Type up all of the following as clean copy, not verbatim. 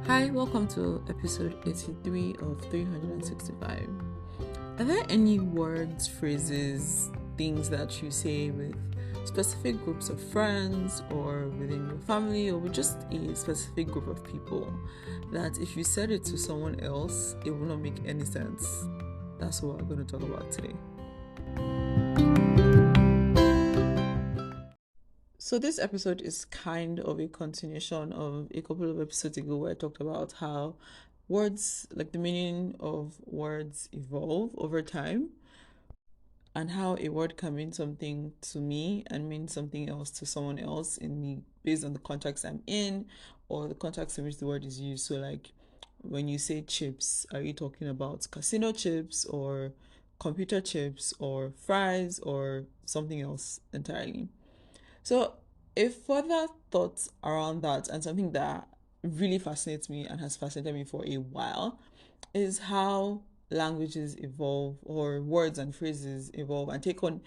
Hi, welcome to episode 83 of 365. Are there any words, phrases, things that you say with specific groups of friends or within your family or with just a specific group of people that if you said it to someone else, it will not make any sense? That's what we're going to talk about today. So this episode is kind of a continuation of a couple of episodes ago where I talked about how words, like the meaning of words, evolve over time and how a word can mean something to me and mean something else to someone else based on the context I'm in or the context in which the word is used. So like when you say chips, are you talking about casino chips or computer chips or fries or something else entirely? So, a further thought around that, and something that really fascinates me and has fascinated me for a while, is how languages evolve or words and phrases evolve and take on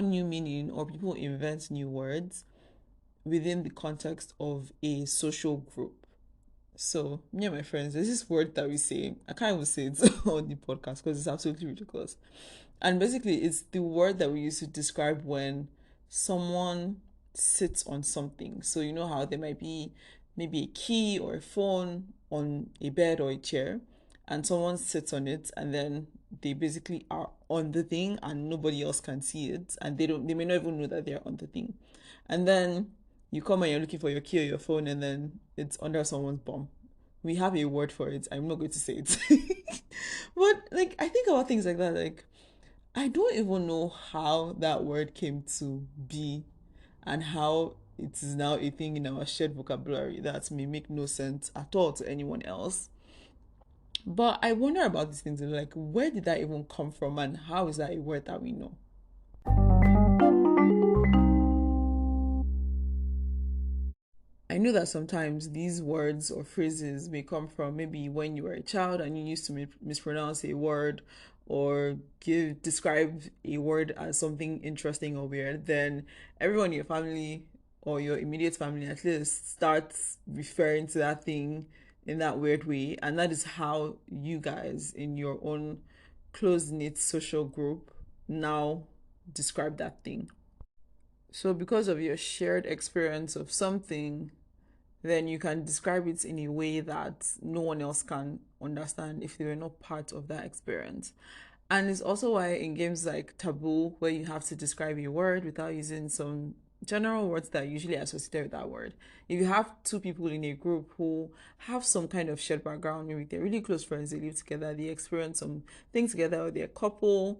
new meaning or people invent new words within the context of a social group. So, me and my friends, there's this word that we say. I can't even say it on the podcast because it's absolutely ridiculous. And basically, it's the word that we use to describe when someone sits on something. So, you know how there might be maybe a key or a phone on a bed or a chair, and someone sits on it, and then they basically are on the thing, and nobody else can see it, and they may not even know that they're on the thing. And then you come and you're looking for your key or your phone, and then it's under someone's bum. We have a word for it. I'm not going to say it. But like I think about things like that, like I don't even know how that word came to be and how it is now a thing in our shared vocabulary that may make no sense at all to anyone else. But I wonder about these things, like where did that even come from and how is that a word that we know? I know that sometimes these words or phrases may come from maybe when you were a child and you used to mispronounce a word or describe a word as something interesting or weird. Then everyone in your family or your immediate family at least starts referring to that thing in that weird way, and that is how you guys in your own close knit social group now describe that thing. So because of your shared experience of something, then you can describe it in a way that no one else can understand if they were not part of that experience. And it's also why in games like Taboo, where you have to describe a word without using some general words that are usually associated with that word. If you have two people in a group who have some kind of shared background, maybe they're really close friends, they live together, they experience some things together, or they're a couple,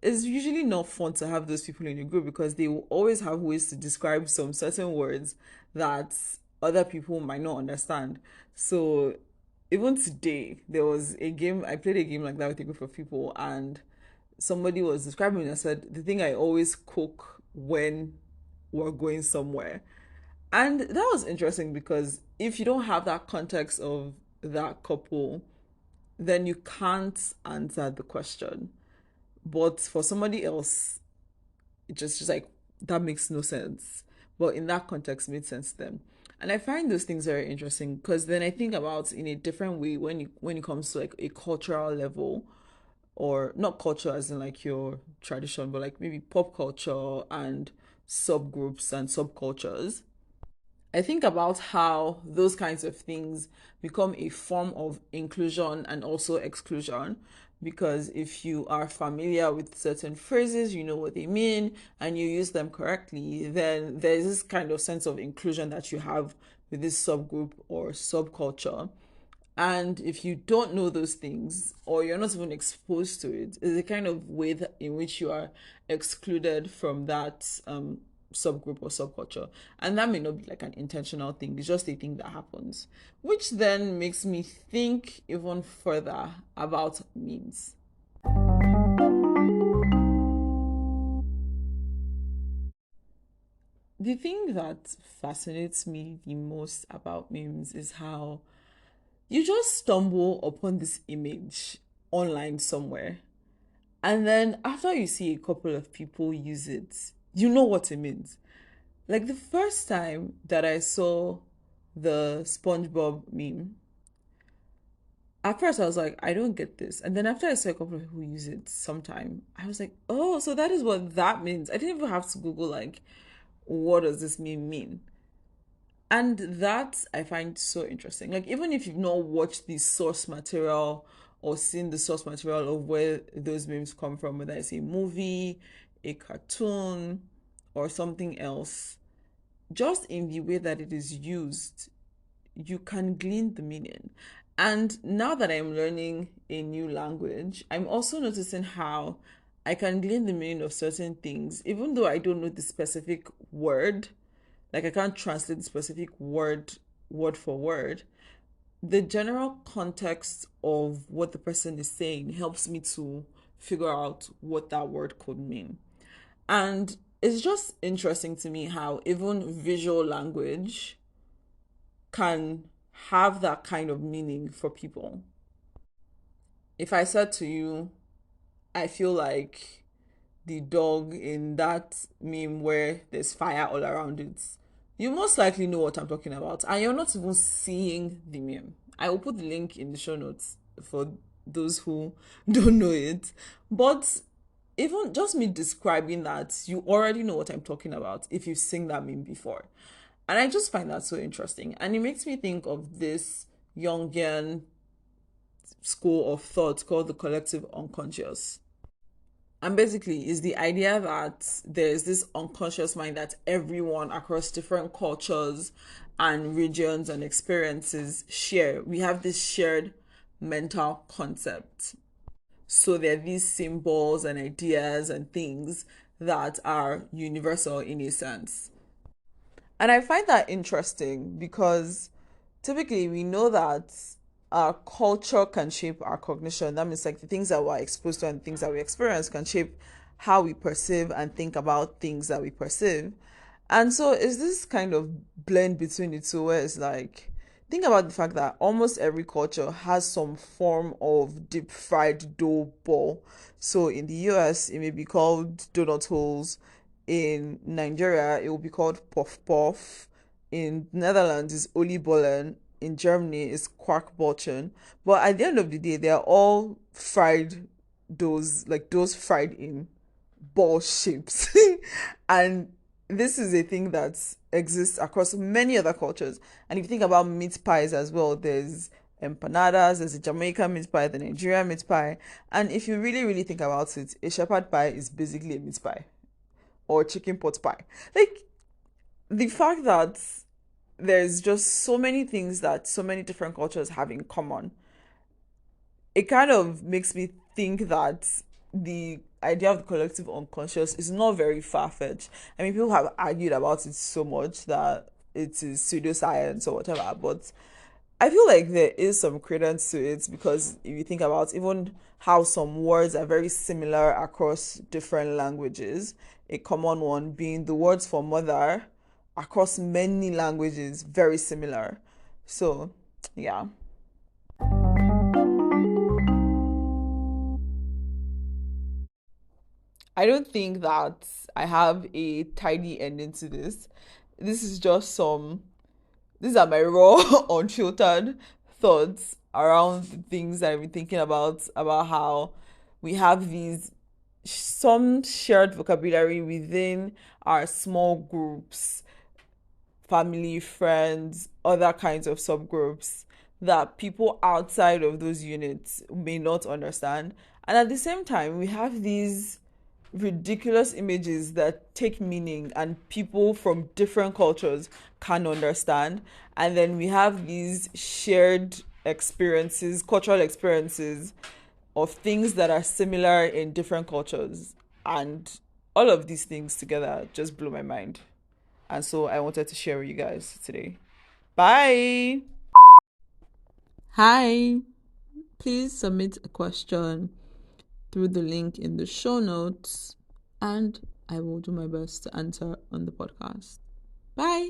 it's usually not fun to have those people in a group because they will always have ways to describe some certain words that other people might not understand. So even today, there was a game, I played a game like that with a group of people, and somebody was describing it and said, the thing I always cook when we're going somewhere. And that was interesting because if you don't have that context of that couple, then you can't answer the question. But for somebody else, it just like that makes no sense. But in that context, made sense to them. And I find those things very interesting because then I think about in a different way when it comes to like a cultural level, or not culture as in like your tradition, but like maybe pop culture and subgroups and subcultures. I think about how those kinds of things become a form of inclusion and also exclusion. Because if you are familiar with certain phrases, you know what they mean, and you use them correctly, then there's this kind of sense of inclusion that you have with this subgroup or subculture. And if you don't know those things or you're not even exposed to it, it's a kind of way in which you are excluded from that subgroup or subculture. And that may not be like an intentional thing, it's just a thing that happens. Which then makes me think even further about memes. The thing that fascinates me the most about memes is how you just stumble upon this image online somewhere. And then after you see a couple of people use it, you know what it means. Like the first time that I saw the SpongeBob meme. At first, I was like, I don't get this. And then after I saw a couple of people use it sometime, I was like, oh, so that is what that means. I didn't even have to Google, like, what does this meme mean? And that I find so interesting. Like, even if you've not watched the source material or seen the source material of where those memes come from, whether it's a movie, a cartoon, or something else, just in the way that it is used, you can glean the meaning. And now that I'm learning a new language, I'm also noticing how I can glean the meaning of certain things, even though I don't know the specific word. Like, I can't translate the specific word for word. The general context of what the person is saying helps me to figure out what that word could mean. And it's just interesting to me how even visual language can have that kind of meaning for people. If I said to you, I feel like the dog in that meme where there's fire all around it, you most likely know what I'm talking about. And you're not even seeing the meme. I will put the link in the show notes for those who don't know it. But even just me describing that, you already know what I'm talking about if you've seen that meme before. And I just find that so interesting. And it makes me think of this Jungian school of thought called the collective unconscious. And basically, is the idea that there's this unconscious mind that everyone across different cultures and regions and experiences share. We have this shared mental concept. So there are these symbols and ideas and things that are universal in a sense. And I find that interesting because typically we know that our culture can shape our cognition. That means like the things that we're exposed to and things that we experience can shape how we perceive and think about things that we perceive. And so is this kind of blend between the two where it's like, think about the fact that almost every culture has some form of deep fried dough ball. So in the US, it may be called donut holes. In Nigeria, it will be called puff puff. In Netherlands, it's oliebollen. In Germany, it's kwarkbolchen. But at the end of the day, they are all fried doughs, like those fried in ball shapes. And this is a thing that exists across many other cultures. And if you think about meat pies as well, there's empanadas, there's a Jamaican meat pie, the Nigerian meat pie. And if you really, really think about it, a shepherd pie is basically a meat pie or chicken pot pie. Like, the fact that there's just so many things that so many different cultures have in common, it kind of makes me think that the idea of the collective unconscious is not very far-fetched. I mean, people have argued about it so much that it is pseudoscience or whatever, but I feel like there is some credence to it because if you think about even how some words are very similar across different languages, a common one being the words for mother across many languages, very similar. So, yeah. I don't think that I have a tidy ending to this. This is just some, these are my raw, unfiltered thoughts around the things that I've been thinking about how we have these some shared vocabulary within our small groups, family, friends, other kinds of subgroups that people outside of those units may not understand. And at the same time, we have these ridiculous images that take meaning and people from different cultures can understand. And then we have these shared experiences, cultural experiences of things that are similar in different cultures. And all of these things together just blew my mind. And so I wanted to share with you guys today. Bye. Hi. Please submit a question through the link in the show notes, and I will do my best to answer on the podcast. Bye.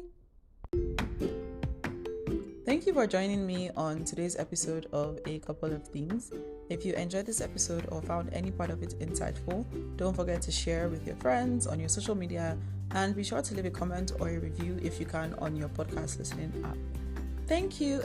Thank you for joining me on today's episode of A Couple of Things. If you enjoyed this episode or found any part of it insightful, don't forget to share with your friends on your social media and be sure to leave a comment or a review if you can on your podcast listening app. Thank you.